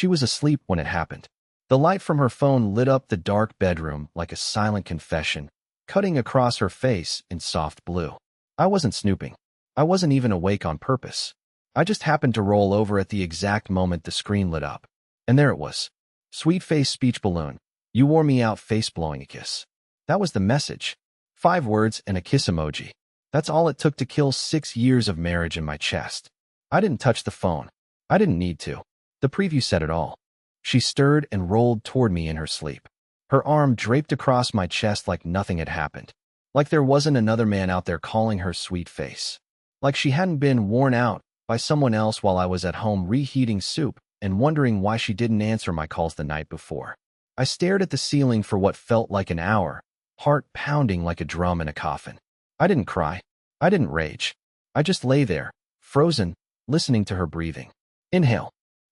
She was asleep when it happened. The light from her phone lit up the dark bedroom like a silent confession, cutting across her face in soft blue. I wasn't snooping. I wasn't even awake on purpose. I just happened to roll over at the exact moment the screen lit up. And there it was. Sweet face speech balloon. You wore me out, face blowing a kiss. That was the message. 5 words and a kiss emoji. That's all it took to kill 6 years of marriage in my chest. I didn't touch the phone. I didn't need to. The preview said it all. She stirred and rolled toward me in her sleep. Her arm draped across my chest like nothing had happened. Like there wasn't another man out there calling her sweet face. Like she hadn't been worn out by someone else while I was at home reheating soup and wondering why she didn't answer my calls the night before. I stared at the ceiling for what felt like an hour, heart pounding like a drum in a coffin. I didn't cry. I didn't rage. I just lay there, frozen, listening to her breathing. Inhale.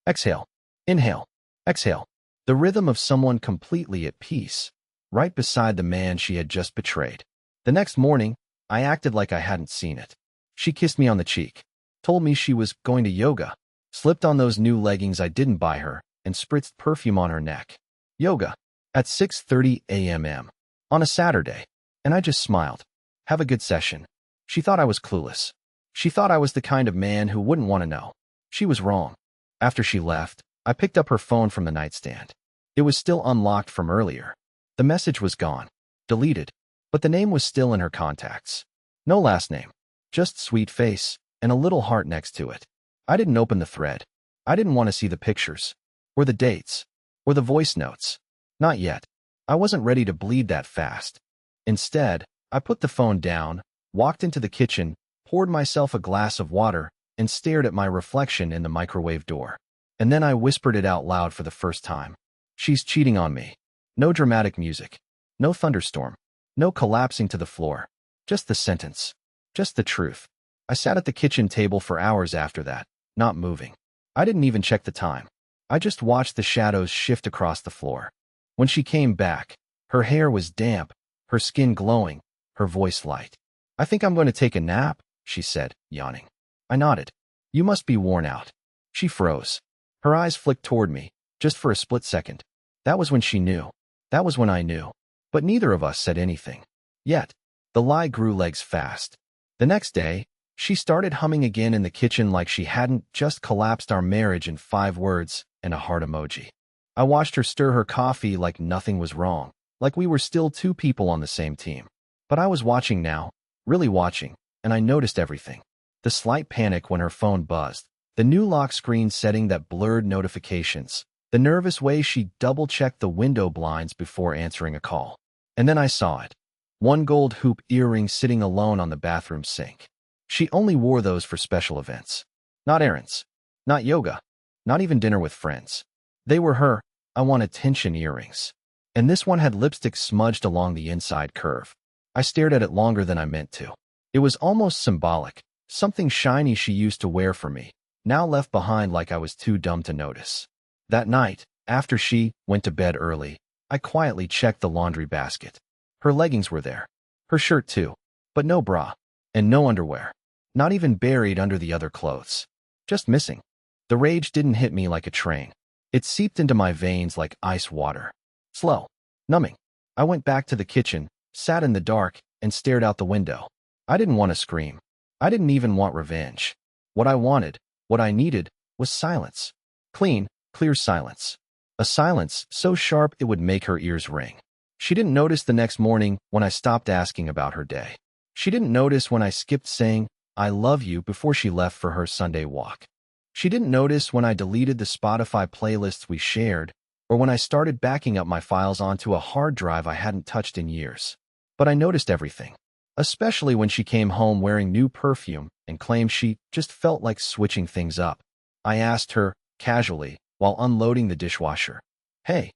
Exhale. Inhale. Exhale. The rhythm of someone completely at peace, right beside the man she had just betrayed. The next morning, I acted like I hadn't seen it. She kissed me on the cheek, told me she was going to yoga, slipped on those new leggings I didn't buy her, and spritzed perfume on her neck. Yoga. At 6:30 a.m. on a Saturday. And I just smiled. Have a good session. She thought I was clueless. She thought I was the kind of man who wouldn't want to know. She was wrong. After she left, I picked up her phone from the nightstand. It was still unlocked from earlier. The message was gone, deleted, but the name was still in her contacts. No last name, just sweet face and a little heart next to it. I didn't open the thread. I didn't want to see the pictures, or the dates, or the voice notes. Not yet. I wasn't ready to bleed that fast. Instead, I put the phone down, walked into the kitchen, poured myself a glass of water, and stared at my reflection in the microwave door. And then I whispered it out loud for the first time. She's cheating on me. No dramatic music. No thunderstorm. No collapsing to the floor. Just the sentence. Just the truth. I sat at the kitchen table for hours after that, not moving. I didn't even check the time. I just watched the shadows shift across the floor. When she came back, her hair was damp, her skin glowing, her voice light. I think I'm going to take a nap, she said, yawning. I nodded. You must be worn out. She froze. Her eyes flicked toward me, just for a split second. That was when she knew. That was when I knew. But neither of us said anything. Yet, the lie grew legs fast. The next day, she started humming again in the kitchen like she hadn't just collapsed our marriage in 5 words and a heart emoji. I watched her stir her coffee like nothing was wrong, like we were still 2 people on the same team. But I was watching now, really watching, and I noticed everything. The slight panic when her phone buzzed, the new lock screen setting that blurred notifications, the nervous way she double-checked the window blinds before answering a call. And then I saw it. 1 gold hoop earring sitting alone on the bathroom sink. She only wore those for special events. Not errands. Not yoga. Not even dinner with friends. They were her I want attention earrings. And this one had lipstick smudged along the inside curve. I stared at it longer than I meant to. It was almost symbolic. Something shiny she used to wear for me, now left behind like I was too dumb to notice. That night, after she went to bed early, I quietly checked the laundry basket. Her leggings were there. Her shirt too. But no bra. And no underwear. Not even buried under the other clothes. Just missing. The rage didn't hit me like a train. It seeped into my veins like ice water. Slow. Numbing. I went back to the kitchen, sat in the dark, and stared out the window. I didn't want to scream. I didn't even want revenge. What I wanted, what I needed, was silence. Clean, clear silence. A silence so sharp it would make her ears ring. She didn't notice the next morning when I stopped asking about her day. She didn't notice when I skipped saying, I love you before she left for her Sunday walk. She didn't notice when I deleted the Spotify playlists we shared, or when I started backing up my files onto a hard drive I hadn't touched in years. But I noticed everything. Especially when she came home wearing new perfume and claimed she just felt like switching things up. I asked her, casually, while unloading the dishwasher, Hey,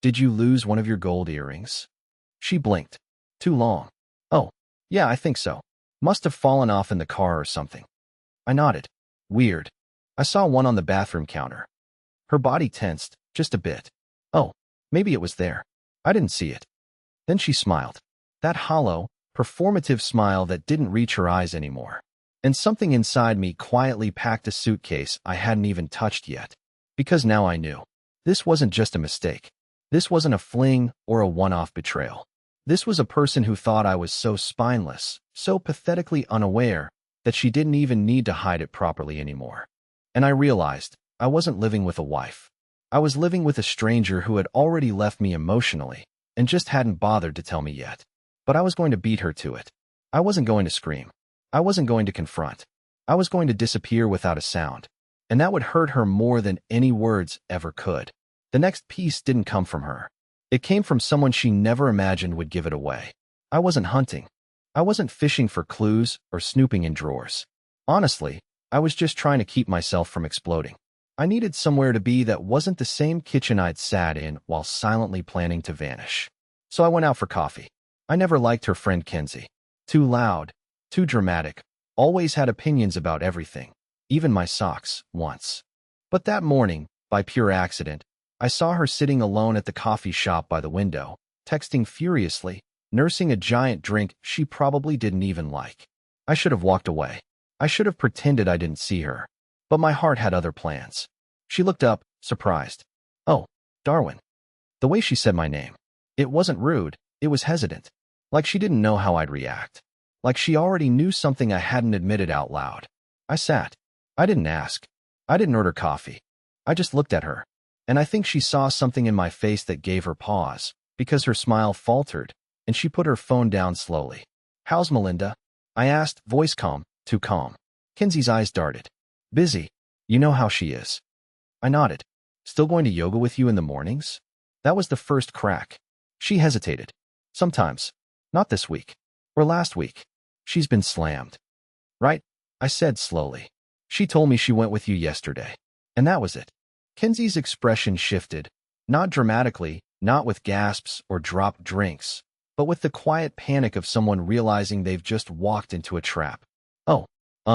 did you lose one of your gold earrings? She blinked. Too long. Oh, yeah, I think so. Must have fallen off in the car or something. I nodded. Weird. I saw one on the bathroom counter. Her body tensed, just a bit. Oh, maybe it was there. I didn't see it. Then she smiled. That hollow, performative smile that didn't reach her eyes anymore. And something inside me quietly packed a suitcase I hadn't even touched yet. Because now I knew. This wasn't just a mistake. This wasn't a fling or a one-off betrayal. This was a person who thought I was so spineless, so pathetically unaware, that she didn't even need to hide it properly anymore. And I realized I wasn't living with a wife. I was living with a stranger who had already left me emotionally and just hadn't bothered to tell me yet. But I was going to beat her to it. I wasn't going to scream. I wasn't going to confront. I was going to disappear without a sound. And that would hurt her more than any words ever could. The next piece didn't come from her. It came from someone she never imagined would give it away. I wasn't hunting. I wasn't fishing for clues or snooping in drawers. Honestly, I was just trying to keep myself from exploding. I needed somewhere to be that wasn't the same kitchen I'd sat in while silently planning to vanish. So I went out for coffee. I never liked her friend Kenzie. Too loud, too dramatic, always had opinions about everything, even my socks, once. But that morning, by pure accident, I saw her sitting alone at the coffee shop by the window, texting furiously, nursing a giant drink she probably didn't even like. I should have walked away. I should have pretended I didn't see her. But my heart had other plans. She looked up, surprised. "Oh, Darwin." The way she said my name. It wasn't rude, it was hesitant. Like she didn't know how I'd react. Like she already knew something I hadn't admitted out loud. I sat. I didn't ask. I didn't order coffee. I just looked at her. And I think she saw something in my face that gave her pause, because her smile faltered, and she put her phone down slowly. "How's Melinda?" I asked, voice calm, too calm. Kenzie's eyes darted. "Busy. You know how she is." I nodded. "Still going to yoga with you in the mornings?" That was the first crack. She hesitated. "Sometimes. Not this week. Or last week. She's been slammed." "Right," I said slowly. "She told me she went with you yesterday." And that was it. Kenzie's expression shifted, not dramatically, not with gasps or dropped drinks, but with the quiet panic of someone realizing they've just walked into a trap. "Oh,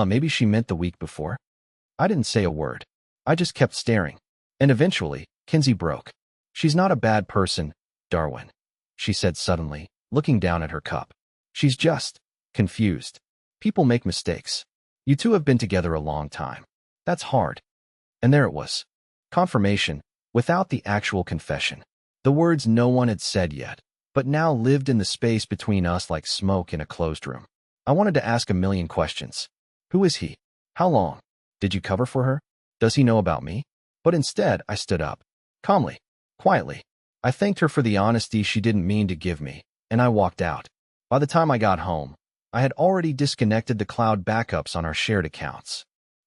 maybe she meant the week before." I didn't say a word. I just kept staring. And eventually, Kenzie broke. "She's not a bad person, Darwin," she said suddenly, looking down at her cup. "She's just confused. People make mistakes. You two have been together a long time. That's hard." And there it was. Confirmation, without the actual confession. The words no one had said yet, but now lived in the space between us like smoke in a closed room. I wanted to ask a million questions. Who is he? How long? Did you cover for her? Does he know about me? But instead, I stood up. Calmly, quietly. I thanked her for the honesty she didn't mean to give me, and I walked out. By the time I got home, I had already disconnected the cloud backups on our shared accounts.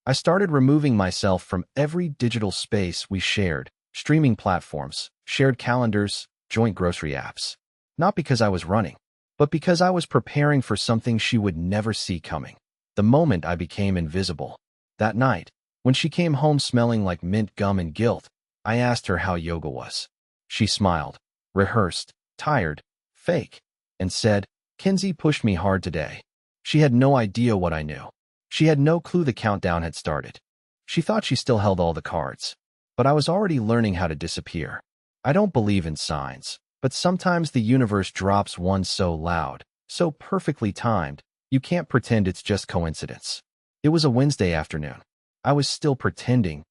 I started removing myself from every digital space we shared, streaming platforms, shared calendars, joint grocery apps. Not because I was running, but because I was preparing for something she would never see coming. The moment I became invisible. That night, when she came home smelling like mint gum and guilt, I asked her how yoga was. She smiled, rehearsed, tired, fake, and said, "Kenzie pushed me hard today." She had no idea what I knew. She had no clue the countdown had started. She thought she still held all the cards. But I was already learning how to disappear. I don't believe in signs, but sometimes the universe drops one so loud, so perfectly timed, you can't pretend it's just coincidence. It was a Wednesday afternoon. I was still pretending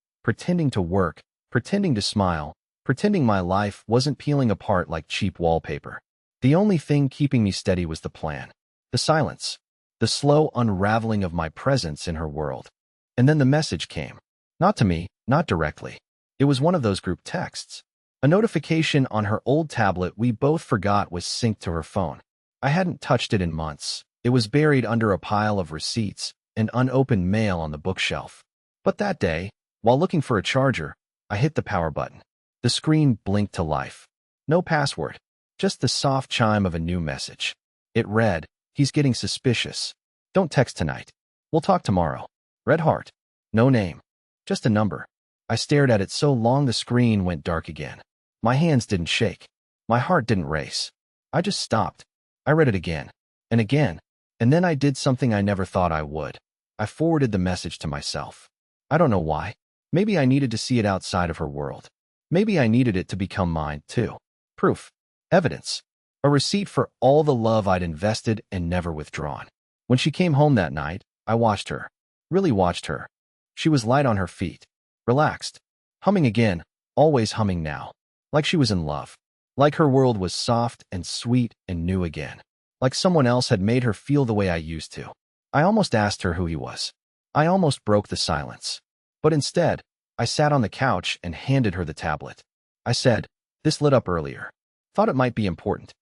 to work, pretending to smile, pretending my life wasn't peeling apart like cheap wallpaper. The only thing keeping me steady was the plan. The silence. The slow unraveling of my presence in her world. And then the message came. Not to me, not directly. It was one of those group texts. A notification on her old tablet we both forgot was synced to her phone. I hadn't touched it in months. It was buried under a pile of receipts and unopened mail on the bookshelf. But that day, while looking for a charger, I hit the power button. The screen blinked to life. No password, just the soft chime of a new message. It read, "He's getting suspicious. Don't text tonight. We'll talk tomorrow." Red heart. No name. Just a number. I stared at it so long the screen went dark again. My hands didn't shake. My heart didn't race. I just stopped. I read it again. And again. And then I did something I never thought I would. I forwarded the message to myself. I don't know why. Maybe I needed to see it outside of her world. Maybe I needed it to become mine, too. Proof. Evidence. A receipt for all the love I'd invested and never withdrawn. When she came home that night, I watched her. Really watched her. She was light on her feet. Relaxed. Humming again, always humming now. Like she was in love. Like her world was soft and sweet and new again. Like someone else had made her feel the way I used to. I almost asked her who he was. I almost broke the silence. But instead, I sat on the couch and handed her the tablet. I said, "This lit up earlier. Thought it might be important."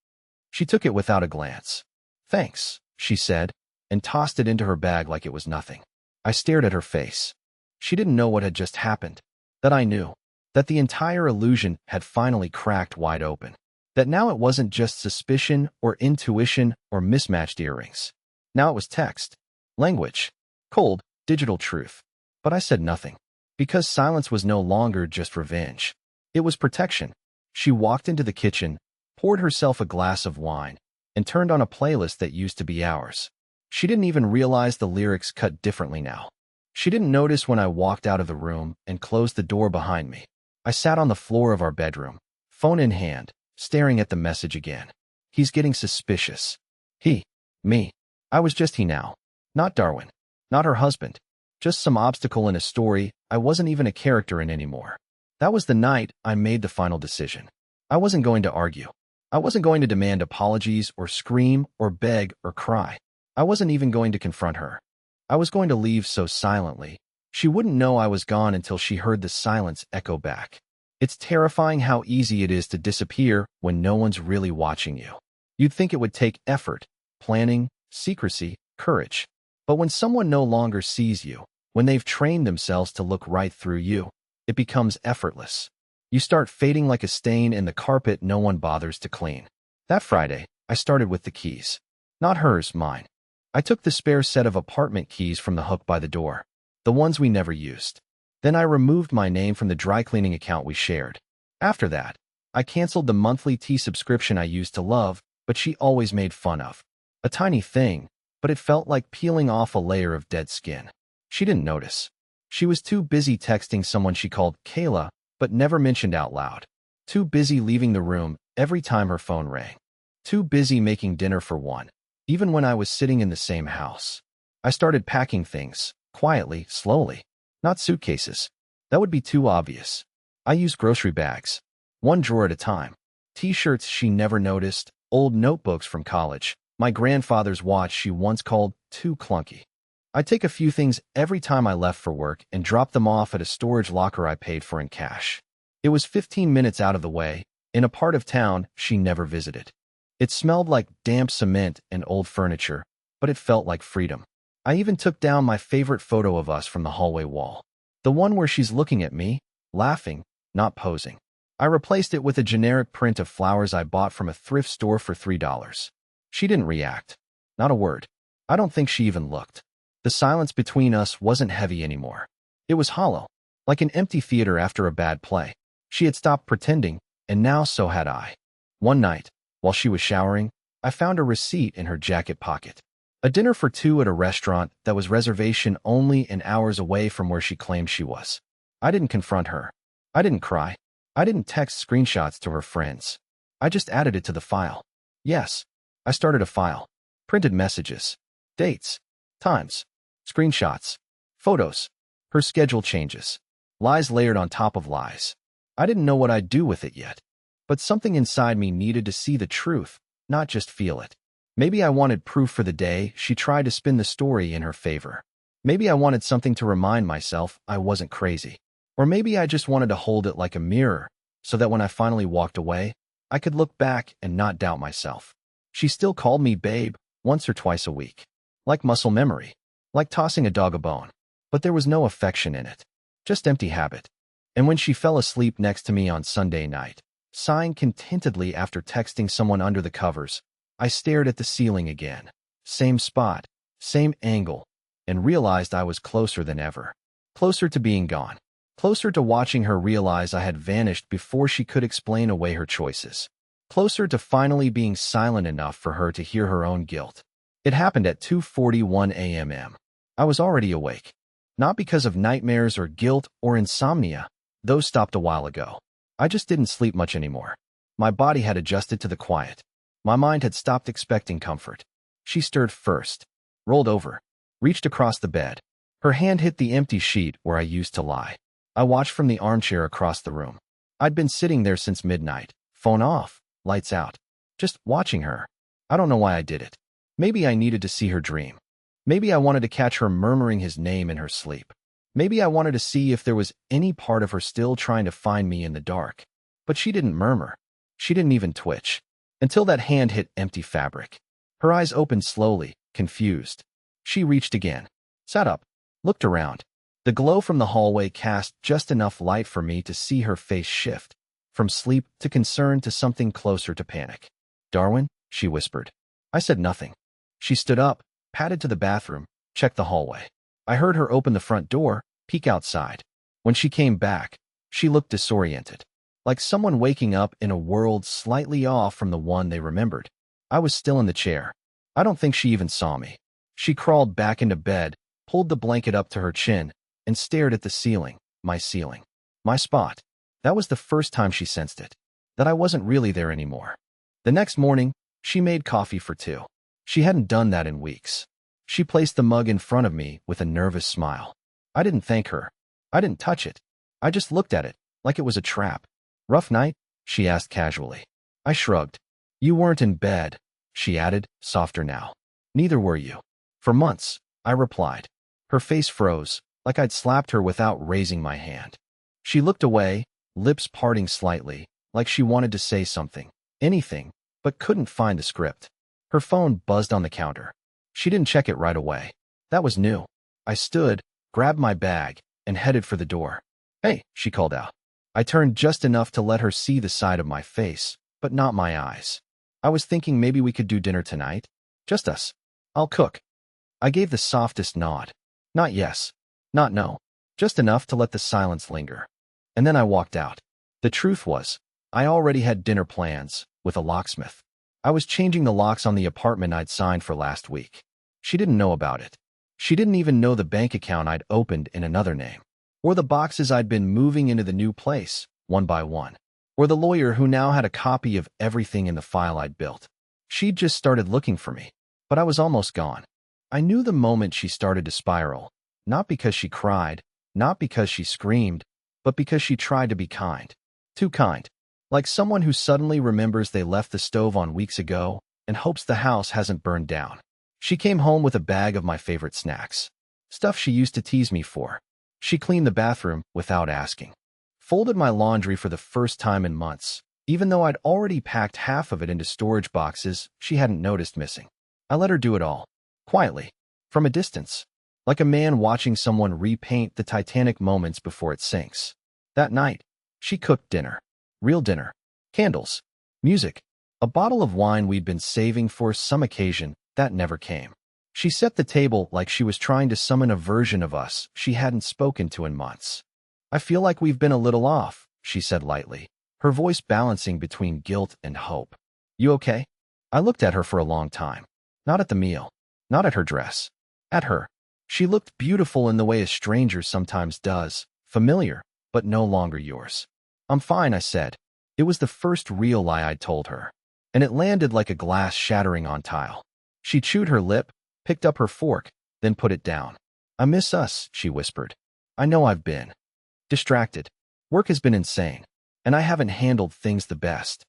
She took it without a glance. "Thanks," she said, and tossed it into her bag like it was nothing. I stared at her face. She didn't know what had just happened. That I knew. That the entire illusion had finally cracked wide open. That now it wasn't just suspicion or intuition or mismatched earrings. Now it was text. Language. Cold, digital truth. But I said nothing. Because silence was no longer just revenge. It was protection. She walked into the kitchen, poured herself a glass of wine, and turned on a playlist that used to be ours. She didn't even realize the lyrics cut differently now. She didn't notice when I walked out of the room and closed the door behind me. I sat on the floor of our bedroom, phone in hand, staring at the message again. He's getting suspicious. He. Me. I was just he now. Not Darwin. Not her husband. Just some obstacle in a story I wasn't even a character in anymore. That was the night I made the final decision. I wasn't going to argue. I wasn't going to demand apologies or scream or beg or cry. I wasn't even going to confront her. I was going to leave so silently, she wouldn't know I was gone until she heard the silence echo back. It's terrifying how easy it is to disappear when no one's really watching you. You'd think it would take effort, planning, secrecy, courage. But when someone no longer sees you, when they've trained themselves to look right through you, it becomes effortless. You start fading like a stain in the carpet no one bothers to clean. That Friday, I started with the keys. Not hers, mine. I took the spare set of apartment keys from the hook by the door. The ones we never used. Then I removed my name from the dry cleaning account we shared. After that, I canceled the monthly tea subscription I used to love, but she always made fun of. A tiny thing, but it felt like peeling off a layer of dead skin. She didn't notice. She was too busy texting someone she called Kayla, but never mentioned out loud. Too busy leaving the room every time her phone rang. Too busy making dinner for one, even when I was sitting in the same house. I started packing things, quietly, slowly. Not suitcases. That would be too obvious. I used grocery bags. One drawer at a time. T-shirts she never noticed, old notebooks from college, my grandfather's watch she once called too clunky. I'd take a few things every time I left for work and drop them off at a storage locker I paid for in cash. It was 15 minutes out of the way, in a part of town she never visited. It smelled like damp cement and old furniture, but it felt like freedom. I even took down my favorite photo of us from the hallway wall. The one where she's looking at me, laughing, not posing. I replaced it with a generic print of flowers I bought from a thrift store for $3. She didn't react. Not a word. I don't think she even looked. The silence between us wasn't heavy anymore. It was hollow, like an empty theater after a bad play. She had stopped pretending, and now so had I. One night, while she was showering, I found a receipt in her jacket pocket. A dinner for two at a restaurant that was reservation only and hours away from where she claimed she was. I didn't confront her. I didn't cry. I didn't text screenshots to her friends. I just added it to the file. Yes, I started a file. Printed messages. Dates. Times. Screenshots. Photos. Her schedule changes. Lies layered on top of lies. I didn't know what I'd do with it yet. But something inside me needed to see the truth, not just feel it. Maybe I wanted proof for the day she tried to spin the story in her favor. Maybe I wanted something to remind myself I wasn't crazy. Or maybe I just wanted to hold it like a mirror, so that when I finally walked away, I could look back and not doubt myself. She still called me babe, once or twice a week. Like muscle memory. Like tossing a dog a bone. But there was no affection in it. Just empty habit. And when she fell asleep next to me on Sunday night, sighing contentedly after texting someone under the covers, I stared at the ceiling again. Same spot, same angle, and realized I was closer than ever. Closer to being gone. Closer to watching her realize I had vanished before she could explain away her choices. Closer to finally being silent enough for her to hear her own guilt. It happened at 2:41 a.m. I was already awake. Not because of nightmares or guilt or insomnia. Those stopped a while ago. I just didn't sleep much anymore. My body had adjusted to the quiet. My mind had stopped expecting comfort. She stirred first, rolled over, reached across the bed. Her hand hit the empty sheet where I used to lie. I watched from the armchair across the room. I'd been sitting there since midnight, phone off, lights out, just watching her. I don't know why I did it. Maybe I needed to see her dream. Maybe I wanted to catch her murmuring his name in her sleep. Maybe I wanted to see if there was any part of her still trying to find me in the dark. But she didn't murmur. She didn't even twitch. Until that hand hit empty fabric. Her eyes opened slowly, confused. She reached again. Sat up. Looked around. The glow from the hallway cast just enough light for me to see her face shift. From sleep to concern to something closer to panic. "Darwin?" she whispered. I said nothing. She stood up, padded to the bathroom, checked the hallway. I heard her open the front door, peek outside. When she came back, she looked disoriented. Like someone waking up in a world slightly off from the one they remembered. I was still in the chair. I don't think she even saw me. She crawled back into bed, pulled the blanket up to her chin, and stared at the ceiling, my spot. That was the first time she sensed it. That I wasn't really there anymore. The next morning, she made coffee for two. She hadn't done that in weeks. She placed the mug in front of me with a nervous smile. I didn't thank her. I didn't touch it. I just looked at it, like it was a trap. "Rough night?" she asked casually. I shrugged. "You weren't in bed," she added, softer now. "Neither were you." "For months," I replied. Her face froze, like I'd slapped her without raising my hand. She looked away, lips parting slightly, like she wanted to say something, anything, but couldn't find the script. Her phone buzzed on the counter. She didn't check it right away. That was new. I stood, grabbed my bag, and headed for the door. "Hey," she called out. I turned just enough to let her see the side of my face, but not my eyes. "I was thinking maybe we could do dinner tonight. Just us. I'll cook." I gave the softest nod. Not yes, not no, just enough to let the silence linger. And then I walked out. The truth was, I already had dinner plans, with a locksmith. I was changing the locks on the apartment I'd signed for last week. She didn't know about it. She didn't even know the bank account I'd opened in another name. Or the boxes I'd been moving into the new place, one by one. Or the lawyer who now had a copy of everything in the file I'd built. She'd just started looking for me, but I was almost gone. I knew the moment she started to spiral, not because she cried, not because she screamed, but because she tried to be kind. Too kind. Like someone who suddenly remembers they left the stove on weeks ago and hopes the house hasn't burned down. She came home with a bag of my favorite snacks. Stuff she used to tease me for. She cleaned the bathroom without asking. Folded my laundry for the first time in months, even though I'd already packed half of it into storage boxes she hadn't noticed missing. I let her do it all, quietly, from a distance, like a man watching someone repaint the Titanic moments before it sinks. That night, she cooked dinner. Real dinner. Candles. Music. A bottle of wine we'd been saving for some occasion that never came. She set the table like she was trying to summon a version of us she hadn't spoken to in months. "I feel like we've been a little off," she said lightly, her voice balancing between guilt and hope. "You okay?" I looked at her for a long time. Not at the meal. Not at her dress. At her. She looked beautiful in the way a stranger sometimes does, familiar, but no longer yours. "I'm fine," I said. It was the first real lie I'd told her, and it landed like a glass shattering on tile. She chewed her lip, picked up her fork, then put it down. "I miss us," she whispered. "I know I've been distracted. Work has been insane, and I haven't handled things the best."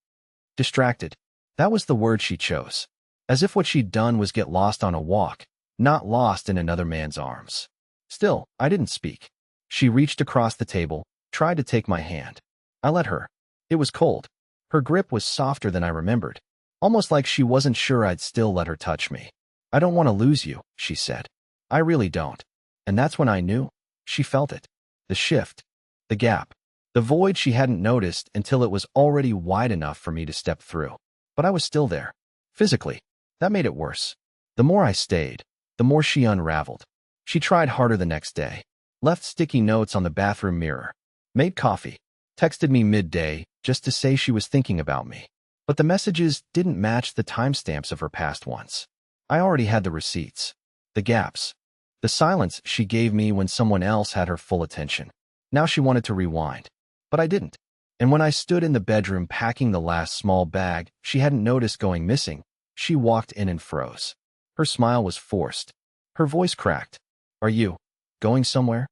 Distracted. That was the word she chose. As if what she'd done was get lost on a walk, not lost in another man's arms. Still, I didn't speak. She reached across the table, tried to take my hand. I let her. It was cold. Her grip was softer than I remembered, almost like she wasn't sure I'd still let her touch me. "I don't want to lose you," she said. "I really don't." And that's when I knew. She felt it. The shift. The gap. The void she hadn't noticed until it was already wide enough for me to step through. But I was still there. Physically. That made it worse. The more I stayed, the more she unraveled. She tried harder the next day. Left sticky notes on the bathroom mirror. Made coffee. Texted me midday just to say she was thinking about me. But the messages didn't match the timestamps of her past ones. I already had the receipts. The gaps. The silence she gave me when someone else had her full attention. Now she wanted to rewind. But I didn't. And when I stood in the bedroom packing the last small bag she hadn't noticed going missing, she walked in and froze. Her smile was forced. Her voice cracked. "Are you going somewhere?"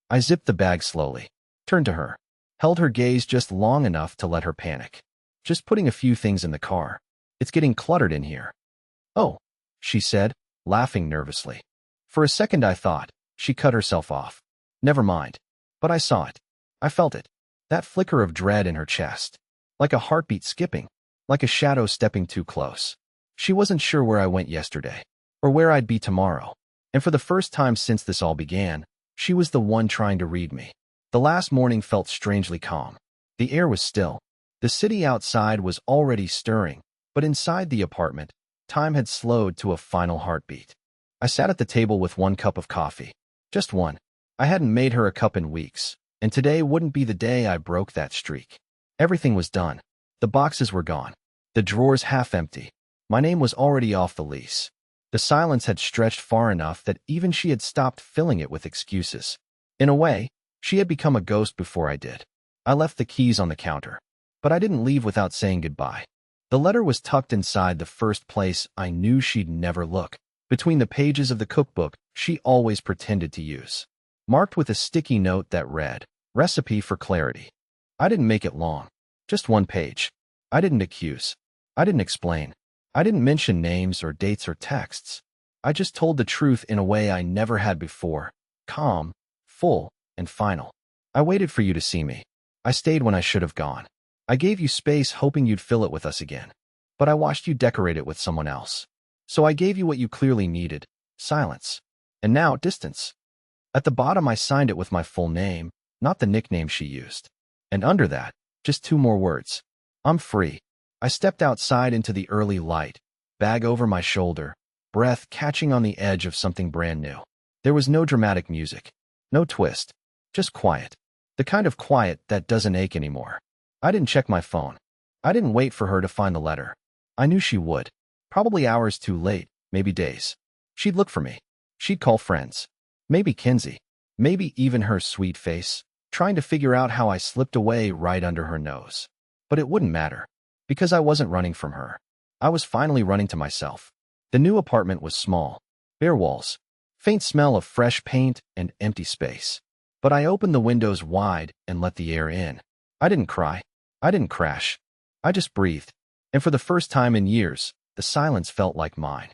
I zipped the bag slowly. Turned to her. held her gaze just long enough to let her panic. Just putting a few things in the car. It's getting cluttered in here. Oh, she said, laughing nervously. For a second I thought she cut herself off. Never mind. But I saw it. I felt it. That flicker of dread in her chest. Like a heartbeat skipping. Like a shadow stepping too close. She wasn't sure where I went yesterday. Or where I'd be tomorrow. And for the first time since this all began, she was the one trying to read me. The last morning felt strangely calm. The air was still. The city outside was already stirring, but inside the apartment, time had slowed to a final heartbeat. I sat at the table with 1 cup of coffee. Just one. I hadn't made her a cup in weeks, and today wouldn't be the day I broke that streak. Everything was done. The boxes were gone. The drawers half empty. My name was already off the lease. The silence had stretched far enough that even she had stopped filling it with excuses. In a way, she had become a ghost before I did. I left the keys on the counter. But I didn't leave without saying goodbye. The letter was tucked inside the first place I knew she'd never look, between the pages of the cookbook she always pretended to use. Marked with a sticky note that read, "Recipe for clarity." I didn't make it long. Just 1 page. I didn't accuse. I didn't explain. I didn't mention names or dates or texts. I just told the truth in a way I never had before. Calm, full, and final. I waited for you to see me. I stayed when I should have gone. I gave you space hoping you'd fill it with us again. But I watched you decorate it with someone else. So I gave you what you clearly needed, silence. And now, distance. At the bottom I signed it with my full name, not the nickname she used. And under that, just 2 more words. I'm free. I stepped outside into the early light, bag over my shoulder, breath catching on the edge of something brand new. There was no dramatic music. No twist. Just quiet. The kind of quiet that doesn't ache anymore. I didn't check my phone. I didn't wait for her to find the letter. I knew she would. Probably hours too late, maybe days. She'd look for me. She'd call friends. Maybe Kinsey. Maybe even her sweet face, trying to figure out how I slipped away right under her nose. But it wouldn't matter. Because I wasn't running from her. I was finally running to myself. The new apartment was small. Bare walls. Faint smell of fresh paint and empty space. But I opened the windows wide and let the air in. I didn't cry. I didn't crash. I just breathed. And for the first time in years, the silence felt like mine.